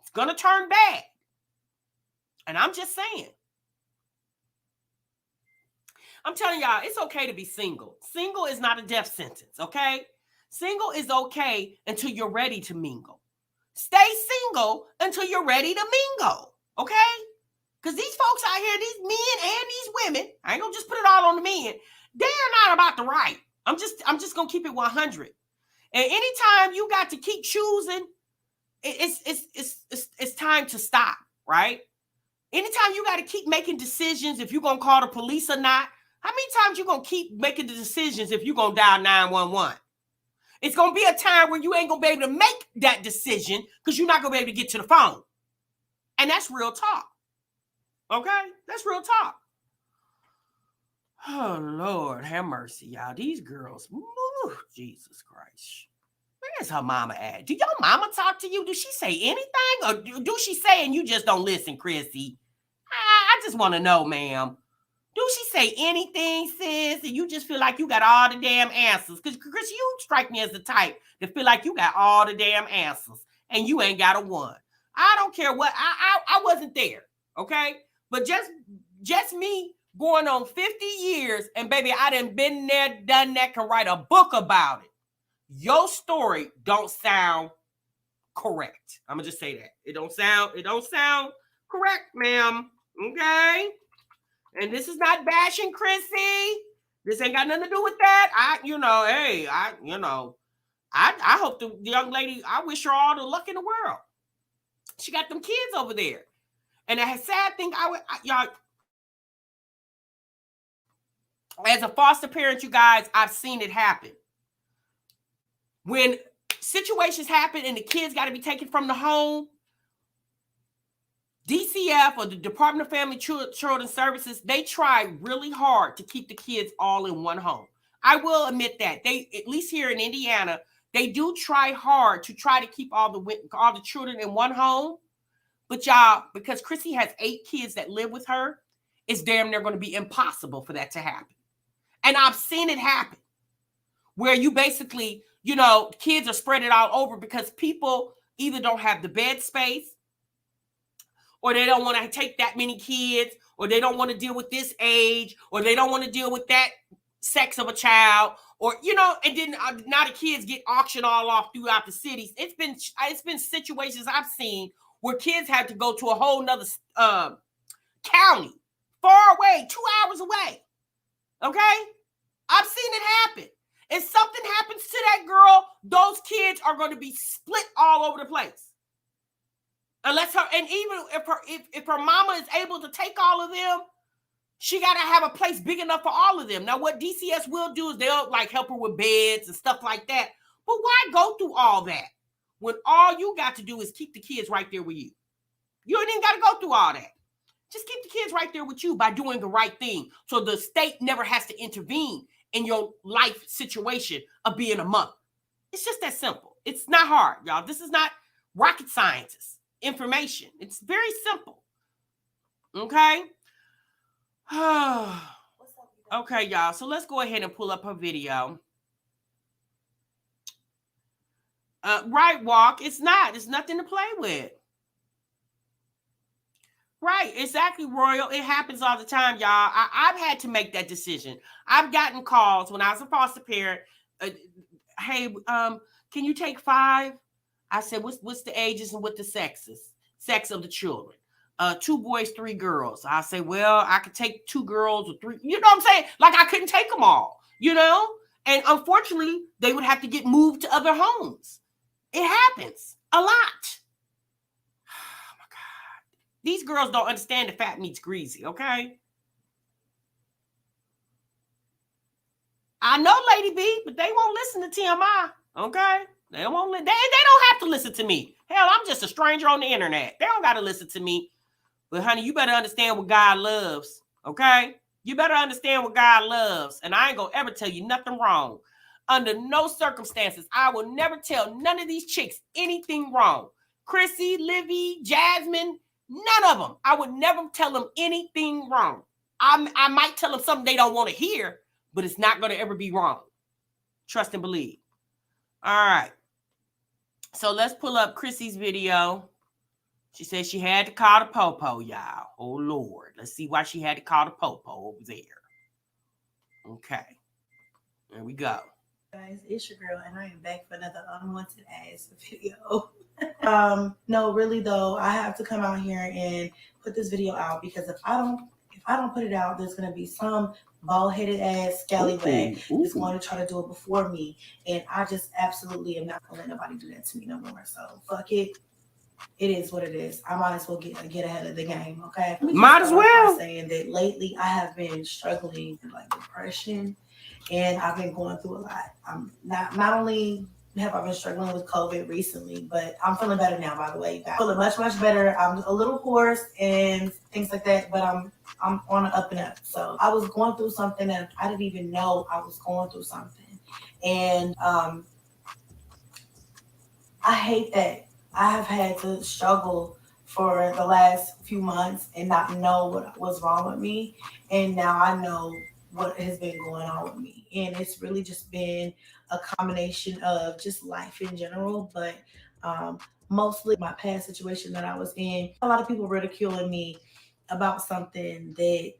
It's going to turn bad. And I'm just saying. I'm telling y'all, it's okay to be single. Single is not a death sentence, okay? Single is okay until you're ready to mingle. Stay single until you're ready to mingle, okay? Because these folks out here, these men and these women, I ain't gonna just put it all on the men, they're not about the right. I'm just gonna keep it 100. And anytime you got to keep choosing, it's time to stop, right? Anytime you got to keep making decisions if you're gonna call the police or not, how many times you gonna keep making the decisions if you're gonna dial 911? It's going to be a time where you ain't going to be able to make that decision because you're not going to be able to get to the phone. And that's real talk. Okay? That's real talk. Oh, Lord, have mercy, y'all. These girls, ooh, Jesus Christ. Where's her mama at? Do your mama talk to you? Do she say anything? Or do she say and you just don't listen, Chrissy? I just want to know, ma'am. Do she say anything, sis, and you just feel like you got all the damn answers? Because, Chris, you strike me as the type that feel like you got all the damn answers, and you ain't got a one. I don't care what. I wasn't there, okay? But just me going on 50 years, and baby, I done been there, done that, can write a book about it. Your story don't sound correct. I'm going to just say that. It don't sound correct, ma'am, okay? And this is not bashing Chrissy. This ain't got nothing to do with that. I hope the young lady, I wish her all the luck in the world. She got them kids over there. And a sad thing, y'all, as a foster parent, you guys, I've seen it happen. When situations happen and the kids got to be taken from the home, DCF or the Department of Family Children Services, they try really hard to keep the kids all in one home. I will admit that. They, at least here in Indiana, they do try hard to try to keep all the children in one home. But y'all, because Chrissy has 8 kids that live with her, it's damn near going to be impossible for that to happen. And I've seen it happen where you basically, kids are spread it all over because people either don't have the bed space, or they don't want to take that many kids, or they don't want to deal with this age, or they don't want to deal with that sex of a child, or, and then now the kids get auctioned all off throughout the cities. It's been situations I've seen where kids had to go to a whole nother county, far away, 2 hours away. Okay? I've seen it happen. If something happens to that girl, those kids are going to be split all over the place. Unless and even if her mama is able to take all of them, she got to have a place big enough for all of them. Now, what DCS will do is they'll help her with beds and stuff like that. But why go through all that when all you got to do is keep the kids right there with you? You ain't even got to go through all that. Just keep the kids right there with you by doing the right thing. So the state never has to intervene in your life situation of being a mother. It's just that simple. It's not hard, y'all. This is not rocket science information. It's very simple. Okay? Okay, y'all. So let's go ahead and pull up her video. Right, Walk. It's nothing to play with. Right, exactly, Royal. It happens all the time, y'all. I've had to make that decision. I've gotten calls when I was a foster parent. Hey, can you take 5? I said, what's the ages and what the sex of the children? 2 boys, 3 girls. I say, well, I could take 2 girls or 3. You know what I'm saying? Like I couldn't take them all, And unfortunately, they would have to get moved to other homes. It happens a lot. Oh my God. These girls don't understand the fat meat's greasy, okay? I know, Lady B, but they won't listen to TMI, okay? They don't have to listen to me. Hell, I'm just a stranger on the internet. They don't got to listen to me. But honey, you better understand what God loves, okay? You better understand what God loves. And I ain't going to ever tell you nothing wrong. Under no circumstances, I will never tell none of these chicks anything wrong. Chrissy, Livy, Jasmine, none of them. I would never tell them anything wrong. I might tell them something they don't want to hear, but it's not going to ever be wrong. Trust and believe. All right. So let's pull up Chrissy's video. She said she had to call the popo, y'all. Oh, Lord. Let's see why she had to call the popo over there. Okay. There we go. Guys, it's your girl, and I am back for another unwanted ass video. No, really though, I have to come out here and put this video out because if I don't put it out, there's gonna be some bald-headed ass scallywag that's going to try to do it before me, and I just absolutely am not gonna let nobody do that to me no more. So fuck it. It is what it is. I might as well get ahead of the game. Okay. Might as well. Saying that lately I have been struggling with like depression, and I've been going through a lot. I'm not only have I been struggling with COVID recently, but I'm feeling better now. By the way, you guys, feeling much better. I'm a little hoarse and things like that, but I'm on an up and up. So I was going through something that I didn't even know I was going through something, and I hate that. I have had to struggle for the last few months and not know what was wrong with me. And now I know what has been going on with me. And it's really just been a combination of just life in general, but mostly my past situation that I was in. A lot of people ridiculing me about something that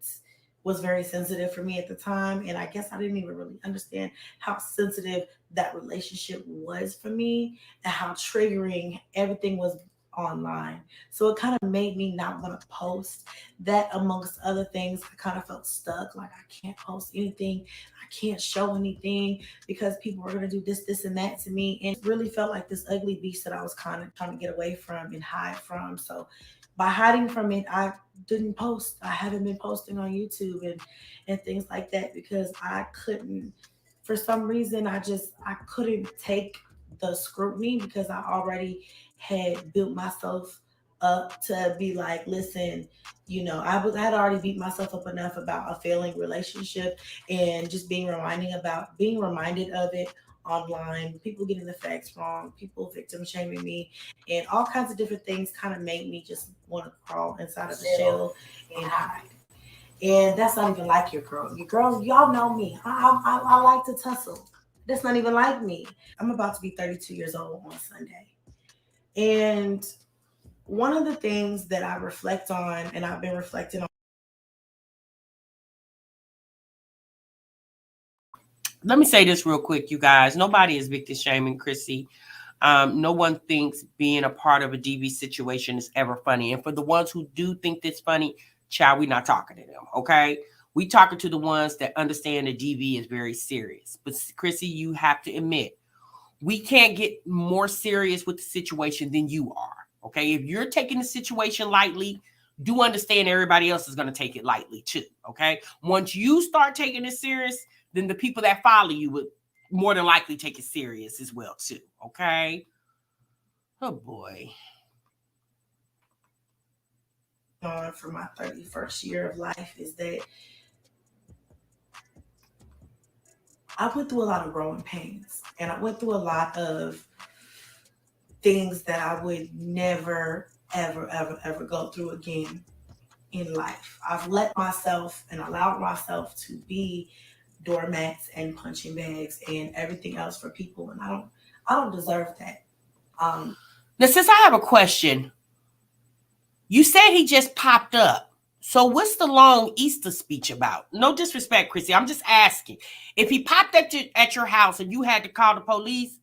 was very sensitive for me at the time. And I guess I didn't even really understand how sensitive that relationship was for me and how triggering everything was online. So it kind of made me not want to post that, amongst other things. I kind of felt stuck, like I can't post anything, I can't show anything because people are going to do this and that to me. And it really felt like this ugly beast that I was kind of trying to get away from and hide from. So by hiding from it, I didn't post. I haven't been posting on YouTube and things like that because I couldn't, for some reason, I couldn't take the scrutiny because I already had built myself up to be like, listen, you know, I had already beat myself up enough about a failing relationship and just being reminded of it online, people getting the facts wrong, people victim shaming me, and all kinds of different things kind of made me just want to crawl inside of the shell and hide. And that's not even like your girl. Your girls, y'all know me. I like to tussle. That's not even like me. I'm about to be 32 years old on Sunday. And one of the things that I reflect on, and I've been reflecting on. Let me say this real quick, you guys. Nobody is victim shaming Chrissy. No one thinks being a part of a DV situation is ever funny. And for the ones who do think that's funny, child, we're not talking to them, okay? We talking to the ones that understand that DV is very serious. But Chrissy, you have to admit, we can't get more serious with the situation than you are, okay? If you're taking the situation lightly, do understand everybody else is going to take it lightly too, okay? Once you start taking it serious, then the people that follow you would more than likely take it serious as well too, okay? Oh boy. For my 31st year of life is that I went through a lot of growing pains, and I went through a lot of things that I would never, ever go through again in life. I've let myself and allowed myself to be doormats and punching bags and everything else for people, and I don't deserve that. Now, since I have a question, you said he just popped up. So what's the long Easter speech about? No disrespect, Chrissy. I'm just asking. If he popped at your house and you had to call the police,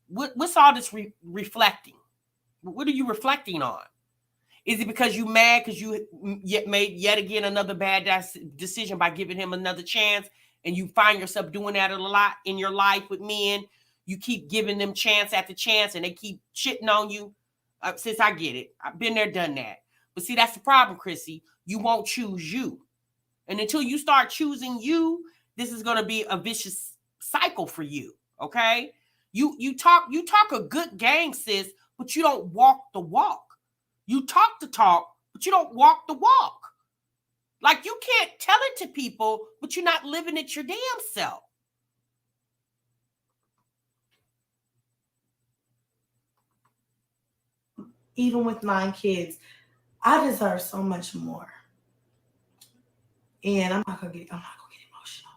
what's all this reflecting? What are you reflecting on? Is it because you mad because you made yet again another bad decision by giving him another chance, and you find yourself doing that a lot in your life with men? You keep giving them chance after chance, and they keep shitting on you. Since I get it, I've been there, done that. But see, that's the problem, Chrissy. You won't choose you. And until you start choosing you, this is going to be a vicious cycle for you, okay? You talk a good game, sis, but you don't walk the walk. You talk the talk, but you don't walk the walk. Like, you can't tell it to people, but you're not living it your damn self. even with 9 kids, I deserve so much more. And I'm not gonna get emotional.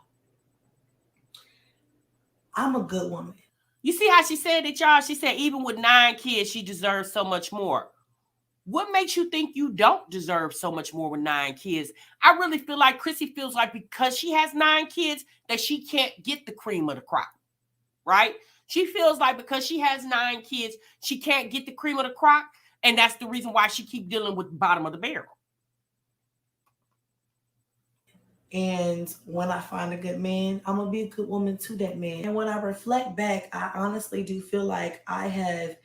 I'm a good woman. You see how she said it, y'all? She said even with 9 kids, she deserves so much more. What makes you think you don't deserve so much more with 9 kids? I really feel like Chrissy feels like because she has 9 kids that she can't get the cream of the crop, right? She feels like because she has 9 kids, she can't get the cream of the crop, and that's the reason why she keeps dealing with the bottom of the barrel. And when I find a good man, I'm going to be a good woman to that man. And when I reflect back, I honestly do feel like I have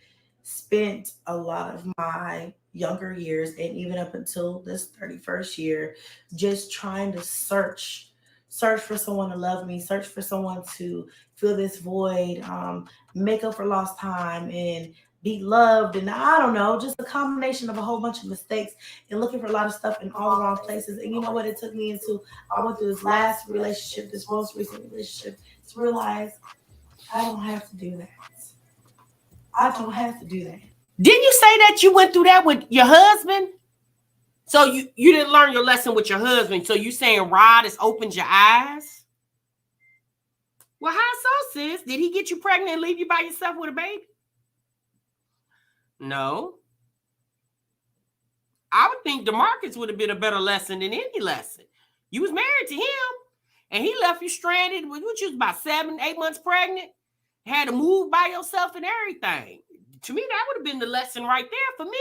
spent a lot of my younger years and even up until this 31st year, just trying to search for someone to love me, search for someone to fill this void, make up for lost time and be loved. And I don't know, just a combination of a whole bunch of mistakes and looking for a lot of stuff in all the wrong places. And you know what it took me into? I went through this last relationship, this most recent relationship, to realize I don't have to do that. I don't have to do that. Didn't you say that you went through that with your husband? So you didn't learn your lesson with your husband. So you saying Rod has opened your eyes? Well, how so, sis? Did he get you pregnant and leave you by yourself with a baby? No. I would think DeMarcus would have been a better lesson than any lesson. You was married to him, and he left you stranded with what, you was about 7, 8 months pregnant, had to move by yourself and everything. To me, that would have been the lesson right there for me.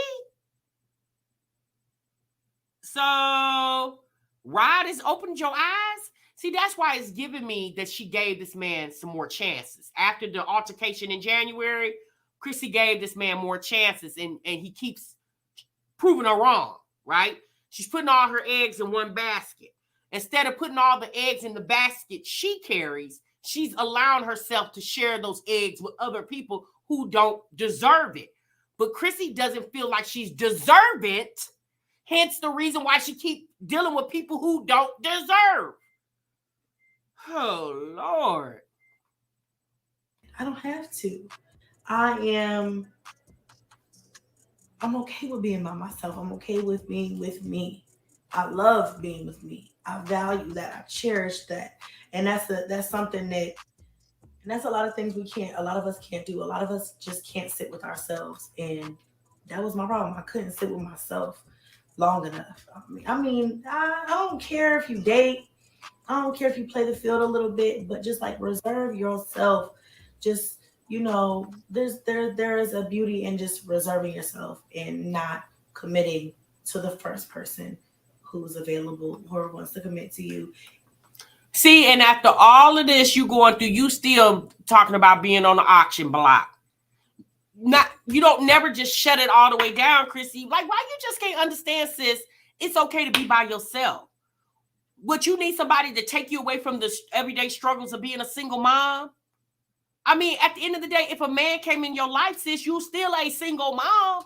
So, Rod has opened your eyes. See, that's why it's giving me that she gave this man some more chances. After the altercation in January, Chrissy gave this man more chances, and he keeps proving her wrong, right? She's putting all her eggs in one basket. Instead of putting all the eggs in the basket she carries, she's allowing herself to share those eggs with other people who don't deserve it. But Chrissy doesn't feel like she's deserve it. Hence the reason why she keeps dealing with people who don't deserve. Oh, Lord. I don't have to. I'm okay with being by myself. I'm okay with being with me. I love being with me. I value that. I cherish that. And that's something that, and that's a lot of things a lot of us can't do. A lot of us just can't sit with ourselves. And that was my problem. I couldn't sit with myself long enough. I mean, I don't care if you date. I don't care if you play the field a little bit, but just like reserve yourself. Just, there is a beauty in just reserving yourself and not committing to the first person who's available or wants to commit to you. See, and after all of this you going through, you still talking about being on the auction block. You don't never just shut it all the way down, Chrissy. Like, why you just can't understand, sis? It's okay to be by yourself. Would you need somebody to take you away from the everyday struggles of being a single mom? I mean, at the end of the day, if a man came in your life, sis, you still a single mom.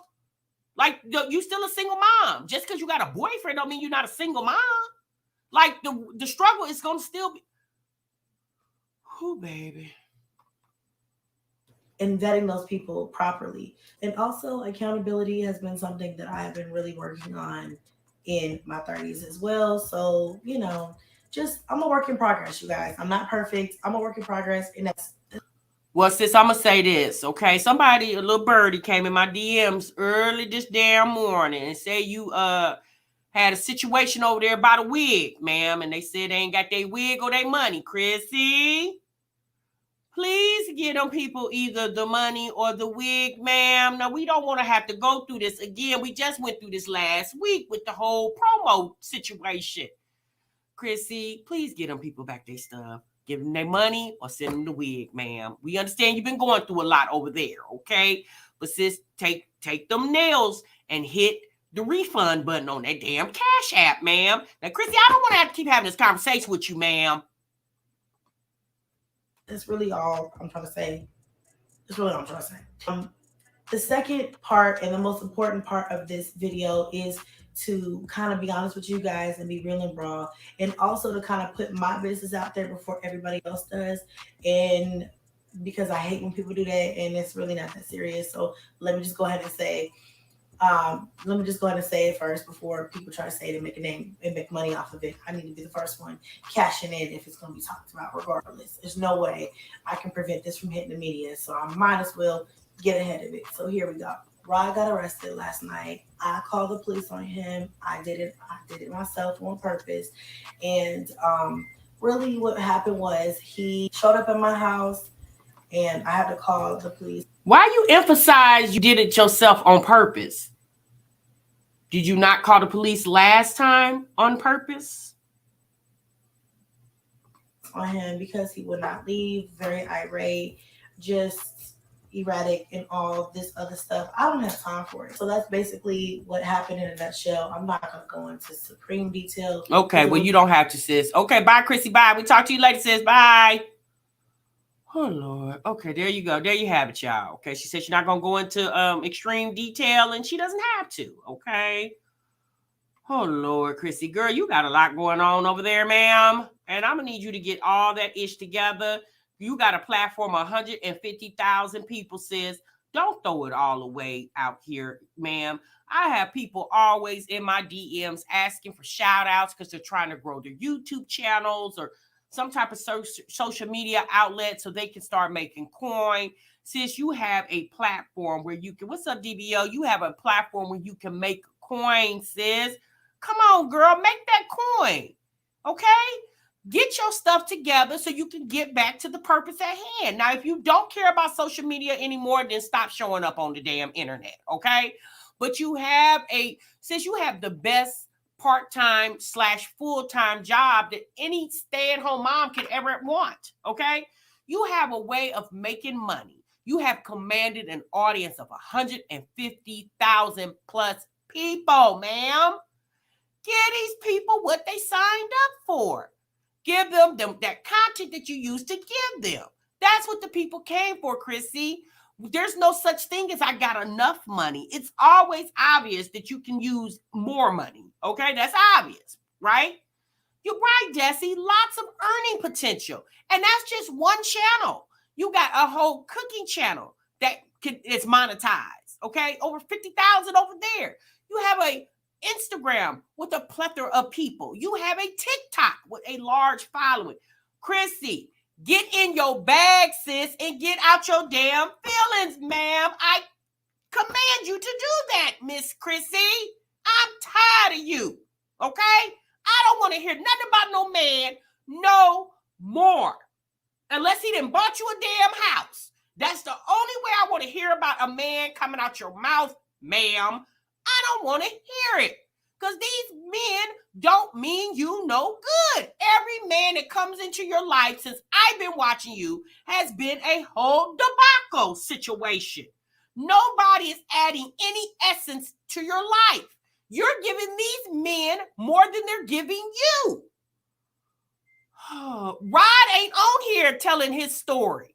Like, you still a single mom. Just because you got a boyfriend don't mean you're not a single mom. Like, the struggle is going to still be. Oh, baby. And vetting those people properly. And also, accountability has been something that I have been really working on in my 30s as well. So, I'm a work in progress, you guys. I'm not perfect. I'm a work in progress. And that's. Well, sis, I'm going to say this, okay? Somebody, a little birdie, came in my DMs early this damn morning and said you had a situation over there about a wig, ma'am. And they said they ain't got their wig or their money. Chrissy, please get them people either the money or the wig, ma'am. Now, we don't want to have to go through this again. We just went through this last week with the whole promo situation. Chrissy, please get them people back their stuff. Give them their money or send them the wig, ma'am. We understand you've been going through a lot over there, okay? But sis, take them nails and hit the refund button on that damn Cash App, ma'am. Now, Chrissy, I don't want to have to keep having this conversation with you, ma'am. That's really all I'm trying to say. That's really all I'm trying to say. The second part and the most important part of this video is to kind of be honest with you guys and be real and raw, and also to kind of put my business out there before everybody else does. And because I hate when people do that, and it's really not that serious. So let me just go ahead and say, Let me just go ahead and say it first before people try to say it and make a name and make money off of it. I need to be the first one cashing in if it's going to be talked about regardless. There's no way I can prevent this from hitting the media, so I might as well get ahead of it. So here we go. Rod got arrested last night. I called the police on him. I did it myself on purpose. And really what happened was he showed up at my house and I had to call the police. Why you emphasize you did it yourself on purpose? Did you not call the police last time on purpose? On him because he would not leave, very irate, just erratic and all this other stuff. I don't have time for it. So that's basically what happened in a nutshell. I'm not going to go into supreme detail. Okay, well, you don't have to, sis. Okay, bye, Chrissy. Bye. We talk to you later, sis. Bye. Oh, Lord. Okay, there you go. There you have it, y'all. Okay, she said she's not going to go into extreme detail, and she doesn't have to. Okay. Oh, Lord, Chrissy. Girl, you got a lot going on over there, ma'am. And I'm going to need you to get all that ish together. You got a platform of 150,000 people, sis. Don't throw it all away out here, ma'am. I have people always in my DMs asking for shout outs because they're trying to grow their YouTube channels or some type of social media outlet so they can start making coin. Sis, you have a platform where you can, what's up, DBO? You have a platform where you can make coin, sis. Come on, girl, make that coin. Okay? Get your stuff together so you can get back to the purpose at hand. Now, if you don't care about social media anymore, then stop showing up on the damn internet, okay? But you have since you have the best part-time / full-time job that any stay-at-home mom could ever want, okay? You have a way of making money. You have commanded an audience of 150,000 plus people, ma'am. Give these people what they signed up for. Give them that content that you used to give them. That's what the people came for, Chrissy. There's no such thing as I got enough money. It's always obvious that you can use more money. Okay, that's obvious, right? You're right, Desi. Lots of earning potential. And that's just one channel. You got a whole cooking channel that is monetized. Okay, over 50,000 over there. You have a Instagram with a plethora of people. You have a TikTok with a large following. Chrissy, get in your bag, sis, and get out your damn feelings, ma'am. I command you to do that, Miss Chrissy. I'm tired of you, okay? I don't want to hear nothing about no man no more. Unless he done bought you a damn house. That's the only way I want to hear about a man coming out your mouth, ma'am. I don't want to hear it because these men don't mean you no good. Every man that comes into your life since I've been watching you has been a whole debacle situation. Nobody is adding any essence to your life. You're giving these men more than they're giving you. Rod ain't on here telling his story.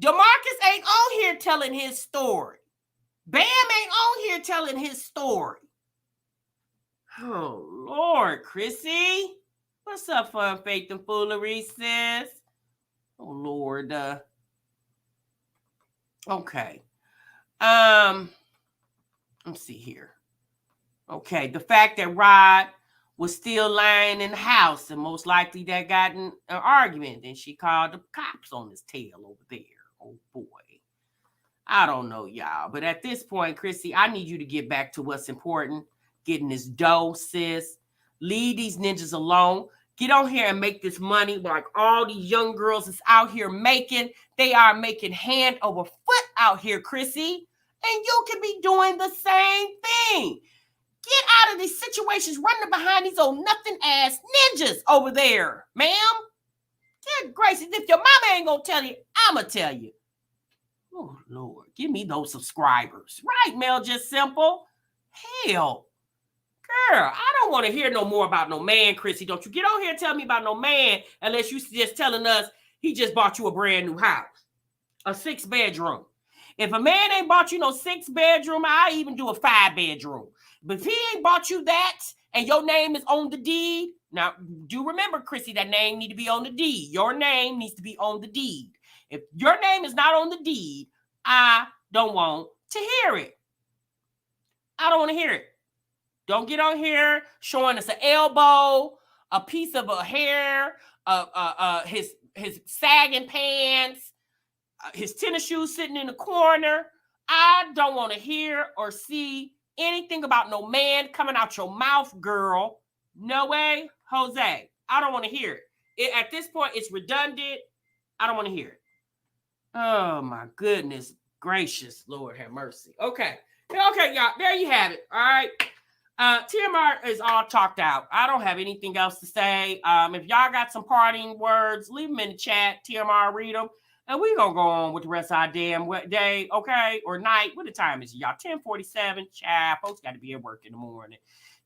DeMarcus ain't on here telling his story. Bam ain't on here telling his story. Oh, Lord, Chrissy. What's up, fun, faith, and foolery, sis? Oh, Lord. Okay. Let's see here. Okay, the fact that Rod was still lying in the house and most likely that got in an argument and she called the cops on his tail over there. Oh, boy. I don't know, y'all. But at this point, Chrissy, I need you to get back to what's important. Getting this dough, sis. Leave these ninjas alone. Get on here and make this money like all these young girls is out here making. They are making hand over foot out here, Chrissy. And you can be doing the same thing. Get out of these situations running behind these old nothing-ass ninjas over there, ma'am. Good gracious, if your mama ain't gonna tell you, I'ma tell you. Oh, Lord, give me those subscribers. Right, Mel, just simple. Hell, girl, I don't want to hear no more about no man, Chrissy. Don't you get on here and tell me about no man unless you just telling us he just bought you a brand new house, a 6-bedroom. If a man ain't bought you no 6-bedroom, I even do a 5-bedroom. But if he ain't bought you that and your name is on the deed, now do remember, Chrissy, that name need to be on the deed. Your name needs to be on the deed. If your name is not on the deed, I don't want to hear it. I don't want to hear it. Don't get on here showing us an elbow, a piece of a hair, his sagging pants, his tennis shoes sitting in the corner. I don't want to hear or see anything about no man coming out your mouth, girl. No way, Jose. I don't want to hear it. At this point, it's redundant. I don't want to hear it. Oh, my goodness gracious. Lord have mercy. Okay, y'all. There you have it. All right. TMR is all talked out. I don't have anything else to say. If y'all got some parting words, leave them in the chat. TMR read them. And we're going to go on with the rest of our damn day, okay? Or night. What the time is it, y'all? 10:47. Child, folks got to be at work in the morning.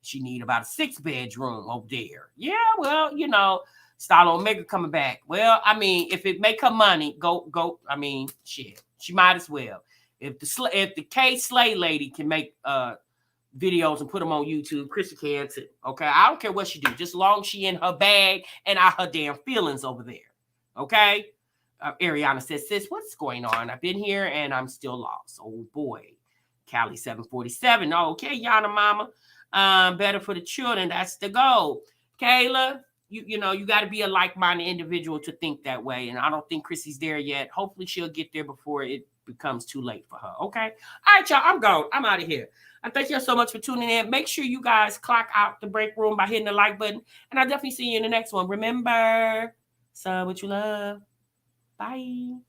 She need about a 6-bedroom over there. Yeah, well, you know, Style Omega coming back. Well, I mean, if it make her money, go. I mean, shit. She might as well. If the K Slay lady can make videos and put them on YouTube, Chrissy can too. Okay, I don't care what she do, just long as she in her bag and out her damn feelings over there. Okay. Ariana says, sis, what's going on? I've been here and I'm still lost. Oh boy. Callie 747. Okay, Yana mama. Better for the children. That's the goal. Kayla, you know, you got to be a like-minded individual to think that way. And I don't think Chrissy's there yet. Hopefully she'll get there before it becomes too late for her. Okay. All right, y'all. I'm gone. I'm out of here. I thank y'all so much for tuning in. Make sure you guys clock out the break room by hitting the like button. And I'll definitely see you in the next one. Remember, sub what you love. Bye.